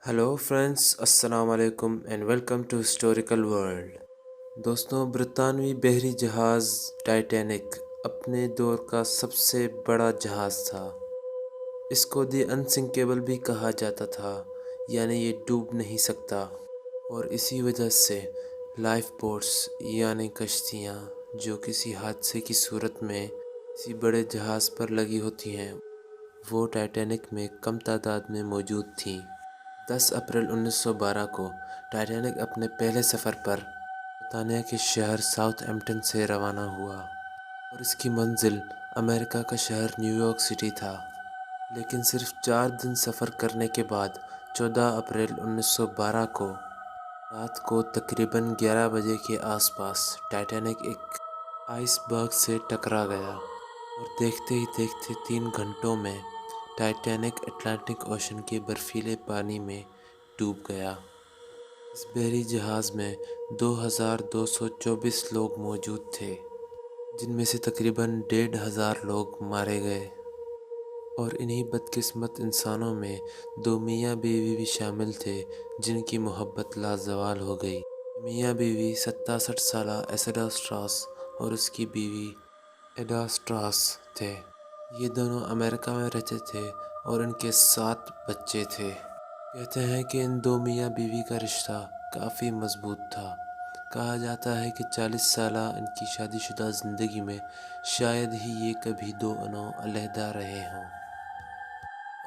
Hello friends, السلام علیکم and welcome to historical world. دوستوں، برطانوی بحری جہاز ٹائٹینک اپنے دور کا سب سے بڑا جہاز تھا۔ اس کو دی انسنکیبل بھی کہا جاتا تھا، یعنی یہ ڈوب نہیں سکتا، اور اسی وجہ سے لائف بوٹس یعنی کشتیاں جو کسی حادثے کی صورت میں کسی بڑے جہاز پر لگی ہوتی ہیں، وہ ٹائٹینک میں کم تعداد میں موجود تھیں۔ 10 اپریل 1912 کو ٹائٹینک اپنے پہلے سفر پر برطانیہ کے شہر ساؤتھ ایمپٹن سے روانہ ہوا اور اس کی منزل امریکہ کا شہر نیو یارک سٹی تھا۔ لیکن صرف 4 دن سفر کرنے کے بعد 14 اپریل 1912 کو رات کو تقریباً 11 بجے کے آس پاس ٹائٹینک ایک آئس برگ سے ٹکرا گیا اور دیکھتے ہی دیکھتے 3 گھنٹوں میں ٹائٹینک اٹلانٹک اوشن کے برفیلے پانی میں ڈوب گیا۔ اس بحری جہاز میں 2224 لوگ موجود تھے، جن میں سے تقریباً 1500 لوگ مارے گئے، اور انہی بدقسمت انسانوں میں 2 میاں بیوی بھی شامل تھے جن کی محبت لازوال ہو گئی۔ میاں بیوی 67 سالہ ایسیڈا سٹراس اور اس کی بیوی ایڈا سٹراس تھے۔ یہ دونوں امریکہ میں رہتے تھے اور ان کے 7 بچے تھے۔ کہتے ہیں کہ ان 2 میاں بیوی کا رشتہ کافی مضبوط تھا۔ کہا جاتا ہے کہ 40 سالہ ان کی شادی شدہ زندگی میں شاید ہی یہ کبھی 2 انوں علیحدہ رہے ہوں،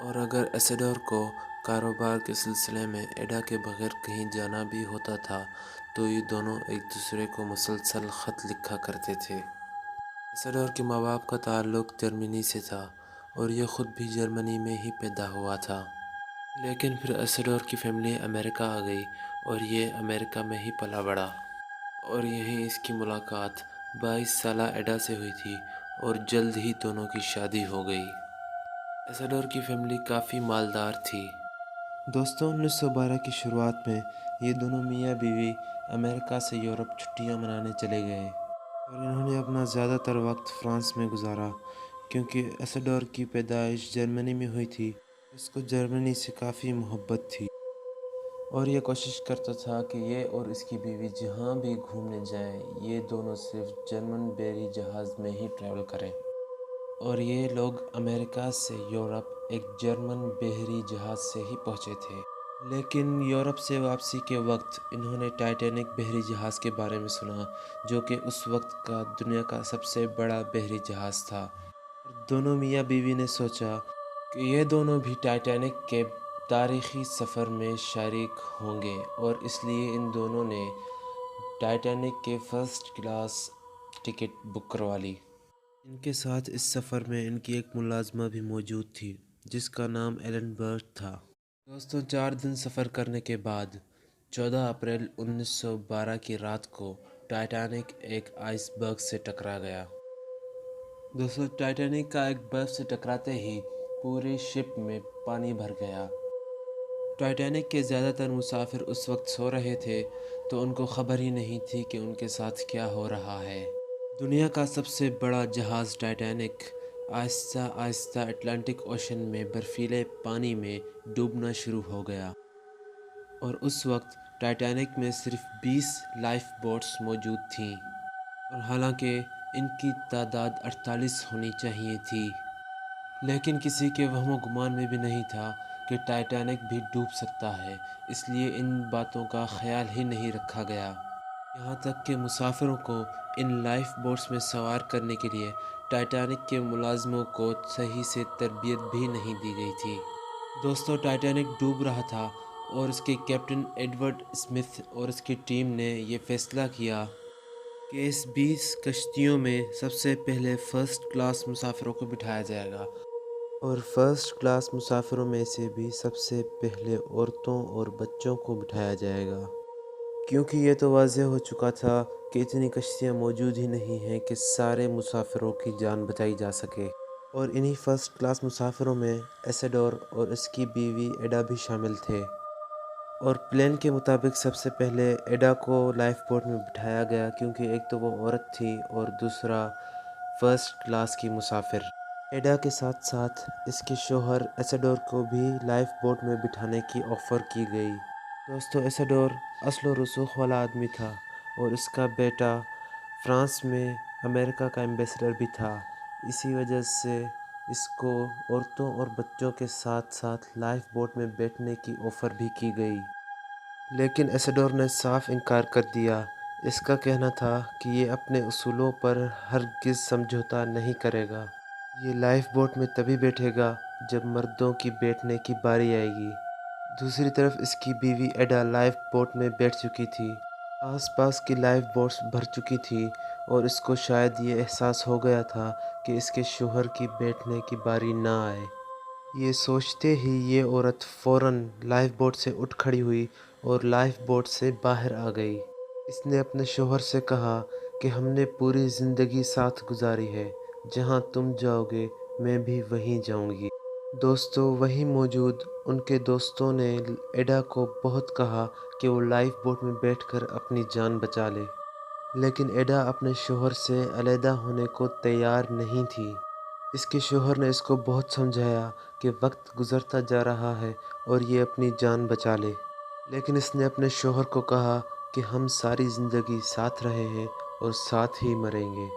اور اگر ایسیڈور کو کاروبار کے سلسلے میں ایڈا کے بغیر کہیں جانا بھی ہوتا تھا تو یہ دونوں ایک دوسرے کو مسلسل خط لکھا کرتے تھے۔ ایسیڈور کے ماں باپ کا تعلق جرمنی سے تھا اور یہ خود بھی جرمنی میں ہی پیدا ہوا تھا، لیکن پھر ایسیڈور کی فیملی امریکہ آ گئی اور یہ امریکہ میں ہی پلا بڑھا، اور یہیں اس کی ملاقات 22 سالہ ایڈا سے ہوئی تھی اور جلد ہی دونوں کی شادی ہو گئی۔ ایسیڈور کی فیملی کافی مالدار تھی۔ دوستوں، 1912 کی شروعات میں یہ دونوں میاں بیوی امریکہ سے یورپ چھٹیاں منانے چلے گئے، اور انہوں نے اپنا زیادہ تر وقت فرانس میں گزارا۔ کیونکہ ایسیڈور کی پیدائش جرمنی میں ہوئی تھی، اس کو جرمنی سے کافی محبت تھی، اور یہ کوشش کرتا تھا کہ یہ اور اس کی بیوی جہاں بھی گھومنے جائیں، یہ دونوں صرف جرمن بحری جہاز میں ہی ٹریول کریں، اور یہ لوگ امریکہ سے یورپ ایک جرمن بحری جہاز سے ہی پہنچے تھے۔ لیکن یورپ سے واپسی کے وقت انہوں نے ٹائٹینک بحری جہاز کے بارے میں سنا، جو کہ اس وقت کا دنیا کا سب سے بڑا بحری جہاز تھا، اور دونوں میاں بیوی نے سوچا کہ یہ دونوں بھی ٹائٹینک کے تاریخی سفر میں شریک ہوں گے، اور اس لیے ان دونوں نے ٹائٹینک کے فرسٹ کلاس ٹکٹ بک کروا لی۔ ان کے ساتھ اس سفر میں ان کی ایک ملازمہ بھی موجود تھی جس کا نام ایلن برٹ تھا۔ دوستوں، 4 دن سفر کرنے کے بعد 14 اپریل 1912 کی رات کو ٹائٹینک ایک آئس برگ سے ٹکرا گیا۔ دوستوں، ٹائٹینک کا ایک برف سے ٹکراتے ہی پورے شپ میں پانی بھر گیا۔ ٹائٹینک کے زیادہ تر مسافر اس وقت سو رہے تھے، تو ان کو خبر ہی نہیں تھی کہ ان کے ساتھ کیا ہو رہا ہے۔ دنیا کا سب سے بڑا جہاز ٹائٹینک آہستہ آہستہ اٹلانٹک اوشن میں برفیلے پانی میں ڈوبنا شروع ہو گیا، اور اس وقت ٹائٹینک میں صرف 20 لائف بوٹس موجود تھیں، اور حالانکہ ان کی تعداد 48 ہونی چاہیے تھی، لیکن کسی کے وہم و گمان میں بھی نہیں تھا کہ ٹائٹینک بھی ڈوب سکتا ہے، اس لیے ان باتوں کا خیال ہی نہیں رکھا گیا۔ یہاں تک کہ مسافروں کو ان لائف بوٹس میں سوار کرنے کے لیے ٹائٹینک کے ملازموں کو صحیح سے تربیت بھی نہیں دی گئی تھی۔ دوستوں، ٹائٹینک ڈوب رہا تھا اور اس کے کیپٹن ایڈورڈ اسمتھ اور اس کی ٹیم نے یہ فیصلہ کیا کہ اس 20 کشتیوں میں سب سے پہلے فرسٹ کلاس مسافروں کو بٹھایا جائے گا، اور فرسٹ کلاس مسافروں میں سے بھی سب سے پہلے عورتوں اور بچوں کو بٹھایا جائے گا، کیونکہ یہ تو واضح ہو چکا تھا کہ اتنی کشتیاں موجود ہی نہیں ہیں کہ سارے مسافروں کی جان بچائی جا سکے، اور انہی فرسٹ کلاس مسافروں میں ایسیڈور اور اس کی بیوی ایڈا بھی شامل تھے، اور پلان کے مطابق سب سے پہلے ایڈا کو لائف بوٹ میں بٹھایا گیا، کیونکہ ایک تو وہ عورت تھی اور دوسرا فرسٹ کلاس کی مسافر۔ ایڈا کے ساتھ ساتھ اس کے شوہر ایسیڈور کو بھی لائف بوٹ میں بٹھانے کی آفر کی گئی۔ دوستو ایسیڈور اصل و رسوخ والا آدمی تھا اور اس کا بیٹا فرانس میں امریکہ کا ایمبیسڈر بھی تھا، اسی وجہ سے اس کو عورتوں اور بچوں کے ساتھ ساتھ لائف بوٹ میں بیٹھنے کی آفر بھی کی گئی، لیکن ایسیڈور نے صاف انکار کر دیا۔ اس کا کہنا تھا کہ یہ اپنے اصولوں پر ہرگز سمجھوتا نہیں کرے گا، یہ لائف بوٹ میں تبھی بیٹھے گا جب مردوں کی بیٹھنے کی باری آئے گی۔ دوسری طرف اس کی بیوی ایڈا لائف بوٹ میں بیٹھ چکی تھی، آس پاس کی لائف بوٹس بھر چکی تھی اور اس کو شاید یہ احساس ہو گیا تھا کہ اس کے شوہر کی بیٹھنے کی باری نہ آئے۔ یہ سوچتے ہی یہ عورت فوراً لائف بوٹ سے اٹھ کھڑی ہوئی اور لائف بوٹ سے باہر آ گئی۔ اس نے اپنے شوہر سے کہا کہ ہم نے پوری زندگی ساتھ گزاری ہے، جہاں تم جاؤ گے میں بھی وہیں جاؤں گی۔ دوستو وہیں موجود ان کے دوستوں نے ایڈا کو بہت کہا کہ وہ لائف بوٹ میں بیٹھ کر اپنی جان بچا لے، لیکن ایڈا اپنے شوہر سے علیحدہ ہونے کو تیار نہیں تھی۔ اس کے شوہر نے اس کو بہت سمجھایا کہ وقت گزرتا جا رہا ہے اور یہ اپنی جان بچا لے، لیکن اس نے اپنے شوہر کو کہا کہ ہم ساری زندگی ساتھ رہے ہیں اور ساتھ ہی مریں گے۔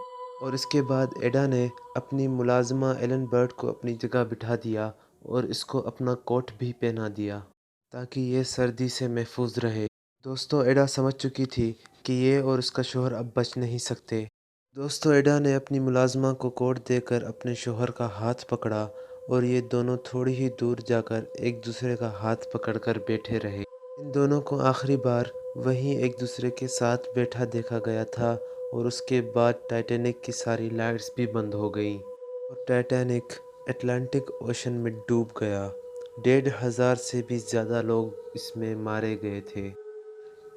اور اس کے بعد ایڈا نے اپنی ملازمہ ایلن برٹ کو اپنی جگہ بٹھا دیا اور اس کو اپنا کوٹ بھی پہنا دیا تاکہ یہ سردی سے محفوظ رہے۔ دوستو ایڈا سمجھ چکی تھی کہ یہ اور اس کا شوہر اب بچ نہیں سکتے۔ دوستو ایڈا نے اپنی ملازمہ کو کوٹ دے کر اپنے شوہر کا ہاتھ پکڑا اور یہ دونوں تھوڑی ہی دور جا کر ایک دوسرے کا ہاتھ پکڑ کر بیٹھے رہے۔ ان دونوں کو آخری بار وہیں ایک دوسرے کے ساتھ بیٹھا دیکھا گیا تھا اور اس کے بعد ٹائٹینک کی ساری لائٹس بھی بند ہو گئیں اور ٹائٹینک اٹلانٹک اوشن میں ڈوب گیا۔ 1,500 سے بھی زیادہ لوگ اس میں مارے گئے تھے،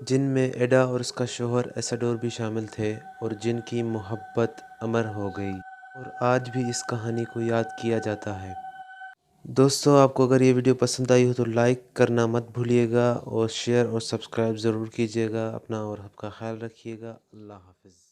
جن میں ایڈا اور اس کا شوہر ایسیڈور بھی شامل تھے اور جن کی محبت امر ہو گئی اور آج بھی اس کہانی کو یاد کیا جاتا ہے۔ دوستو آپ کو اگر یہ ویڈیو پسند آئی ہو تو لائک کرنا مت بھولیے گا اور شیئر اور سبسکرائب ضرور کیجیے گا۔ اپنا اور آپ کا خیال رکھیے گا۔ اللہ حافظ۔